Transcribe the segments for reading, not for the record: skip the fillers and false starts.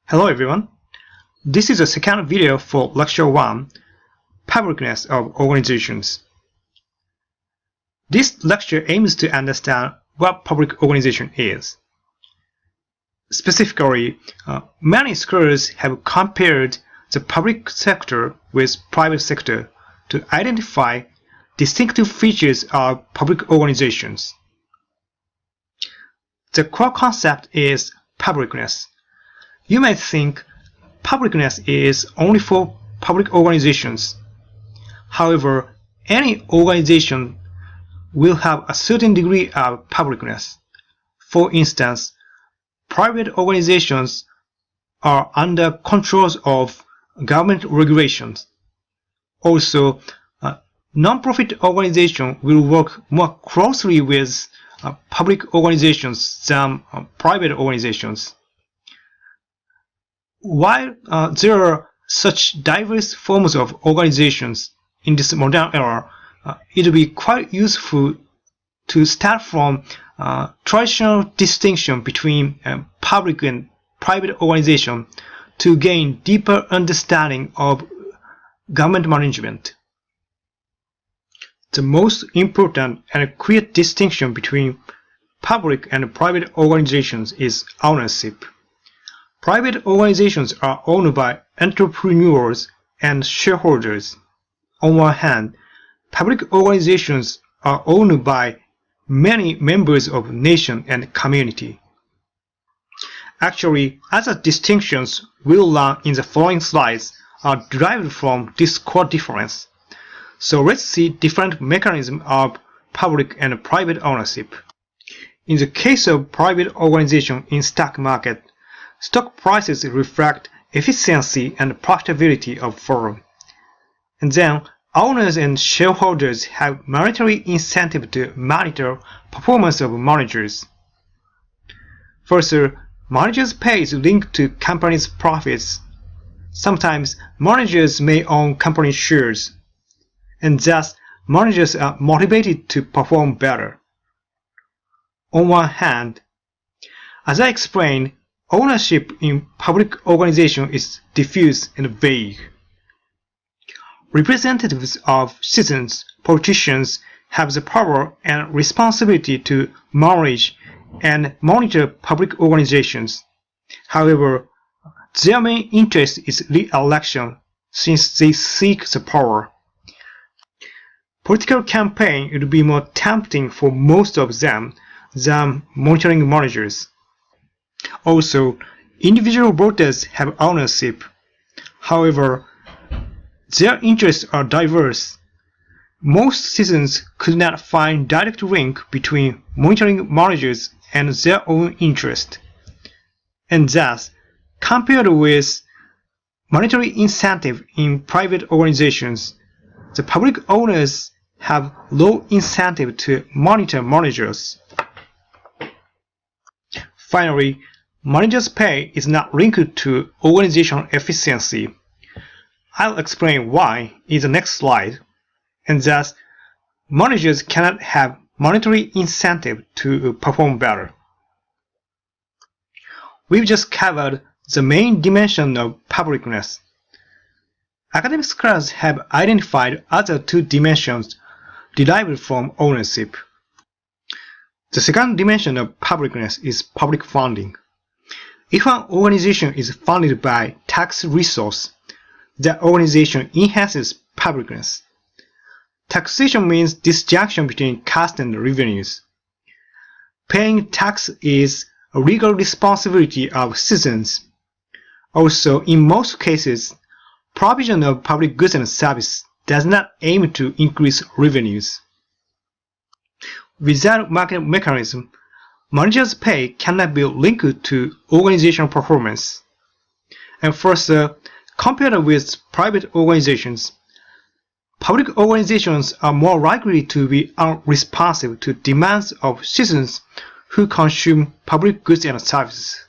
Hello everyone. This is the second video for Lecture 1, Publicness of Organizations. This lecture aims to understand what public organization is. Specifically, many scholars have compared the public sector with private sector to identify distinctive features of public organizations. The core concept is publicness. You might think publicness is only for public organizations. However, any organization will have a certain degree of publicness. For instance, private organizations are under controls of government regulations. Also, non-profit organizations will work more closely with public organizations than private organizations. While there are such diverse forms of organizations in this modern era, it will be quite useful to start from traditional distinction between public and private organization to gain deeper understanding of government management. The most important and clear distinction between public and private organizations is ownership. Private organizations are owned by entrepreneurs and shareholders. On one hand, public organizations are owned by many members of nation and community. Actually, other distinctions we'll learn in the following slides are derived from this core difference. So let's see different mechanisms of public and private ownership. In the case of private organization in stock market, stock prices reflect efficiency and profitability of firm. And then owners and shareholders have monetary incentive to monitor performance of managers. Further, managers' pay is linked to company's profits. Sometimes managers may own company shares, and thus managers are motivated to perform better. On one hand, as I explained, ownership in public organization is diffuse and vague. Representatives of citizens, politicians, have the power and responsibility to manage and monitor public organizations. However, their main interest is re-election since they seek the power. Political campaign would be more tempting for most of them than monitoring managers. Also, individual voters have ownership. However, their interests are diverse. Most citizens could not find direct link between monitoring managers and their own interest. And thus, compared with monetary incentive in private organizations, the public owners have low incentive to monitor managers. Finally, managers' pay is not linked to organizational efficiency. I'll explain why in the next slide, and thus managers cannot have monetary incentive to perform better. We've just covered the main dimension of publicness. Academic scholars have identified other two dimensions derived from ownership. The second dimension of publicness is public funding. If an organization is funded by tax resource, the organization enhances publicness. Taxation means disjunction between cost and revenues. Paying tax is a legal responsibility of citizens. Also, in most cases, provision of public goods and services does not aim to increase revenues. Without market mechanism, managers' pay cannot be linked to organizational performance. And further, compared with private organizations, public organizations are more likely to be unresponsive to demands of citizens who consume public goods and services.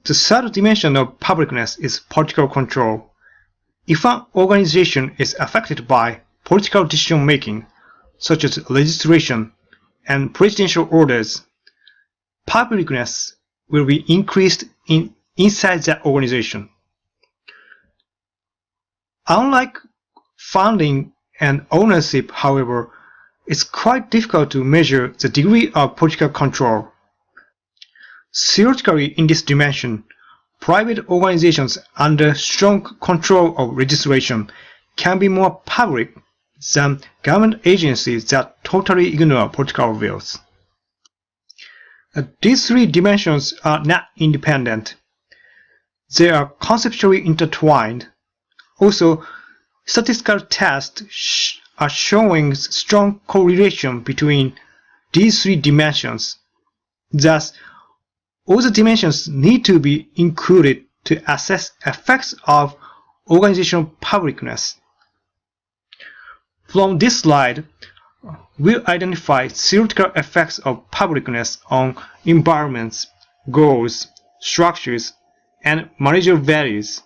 The third dimension of publicness is political control. If an organization is affected by political decision-making, such as legislation and presidential orders, publicness will be increased inside the organization. Unlike funding and ownership, however, it's quite difficult to measure the degree of political control. Theoretically, in this dimension, private organizations under strong control of legislation can be more public than government agencies that totally ignore political wills. These three dimensions are not independent. They are conceptually intertwined. Also, statistical tests are showing strong correlation between these three dimensions. Thus, all the dimensions need to be included to assess effects of organizational publicness. From this slide, we'll identify theoretical effects of publicness on environments, goals, structures, and managerial values.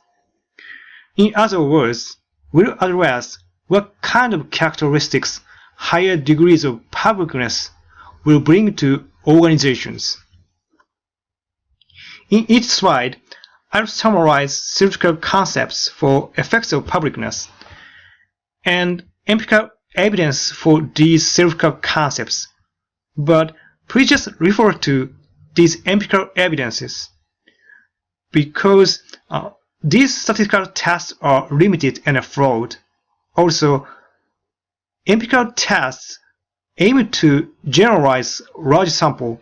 In other words, we'll address what kind of characteristics higher degrees of publicness will bring to organizations. In each slide, I'll summarize theoretical concepts for effects of publicness and empirical evidence for these theoretical concepts, but please just refer to these empirical evidences because these statistical tests are limited and flawed. Also, empirical tests aim to generalize large sample,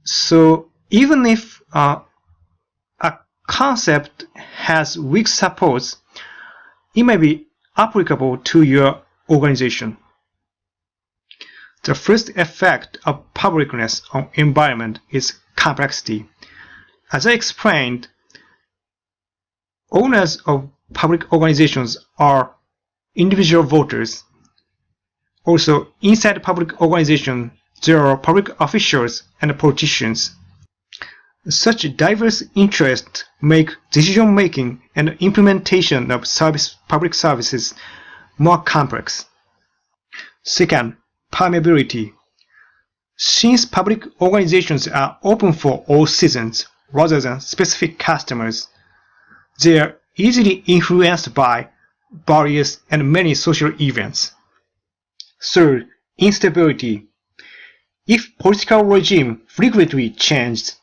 so even if a concept has weak supports, it may be applicable to your organization. The first effect of publicness on environment is complexity. As I explained, owners of public organizations are individual voters. Also, inside public organizations, there are public officials and politicians. Such diverse interests make decision-making and implementation of public services more complex. Second, permeability. Since public organizations are open for all citizens rather than specific customers, they are easily influenced by barriers and many social events. Third, instability. If political regime frequently changes,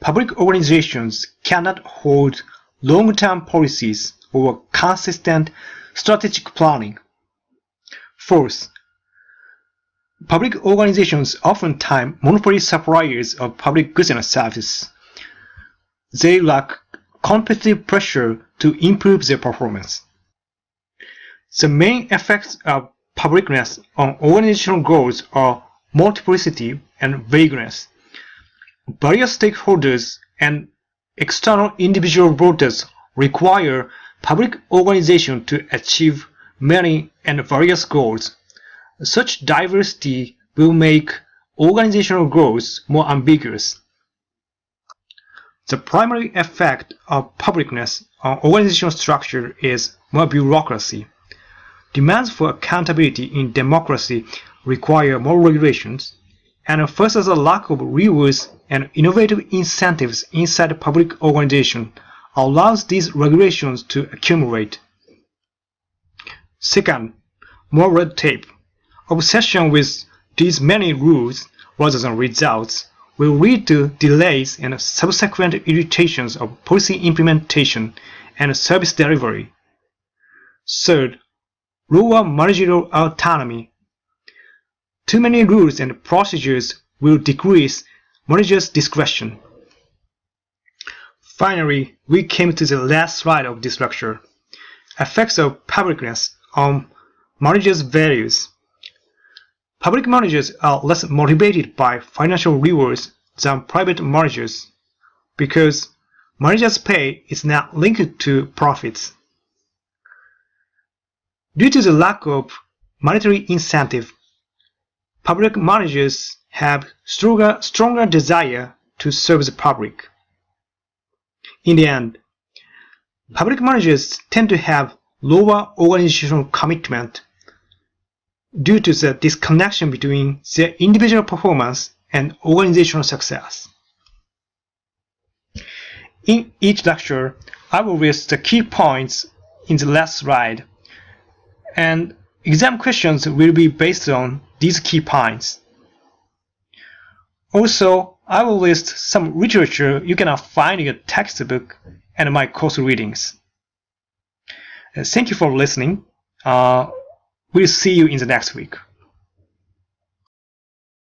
public organizations cannot hold long-term policies or consistent strategic planning. Fourth, public organizations oftentimes monopoly suppliers of public goods and services. They lack competitive pressure to improve their performance. The main effects of publicness on organizational goals are multiplicity and vagueness. Various stakeholders and external individual voters require public organization to achieve many and various goals. Such diversity will make organizational goals more ambiguous. The primary effect of publicness on organizational structure is more bureaucracy. Demands for accountability in democracy require more regulations, and further the lack of rewards and innovative incentives inside the public organization allows these regulations to accumulate. Second, more red tape. Obsession with these many rules rather than results will lead to delays and subsequent irritations of policy implementation and service delivery. Third, lower managerial autonomy. Too many rules and procedures will decrease managers' discretion. Finally, we came to the last slide of this lecture. Effects of publicness on managers' values. Public managers are less motivated by financial rewards than private managers because managers' pay is not linked to profits. Due to the lack of monetary incentive, public managers have stronger desire to serve the public. In the end, public managers tend to have lower organizational commitment due to the disconnection between their individual performance and organizational success. In each lecture, I will list the key points in the last slide, and exam questions will be based on these key points. Also, I will list some literature you cannot find in a textbook and my course readings. Thank you for listening. We'll see you in the next week.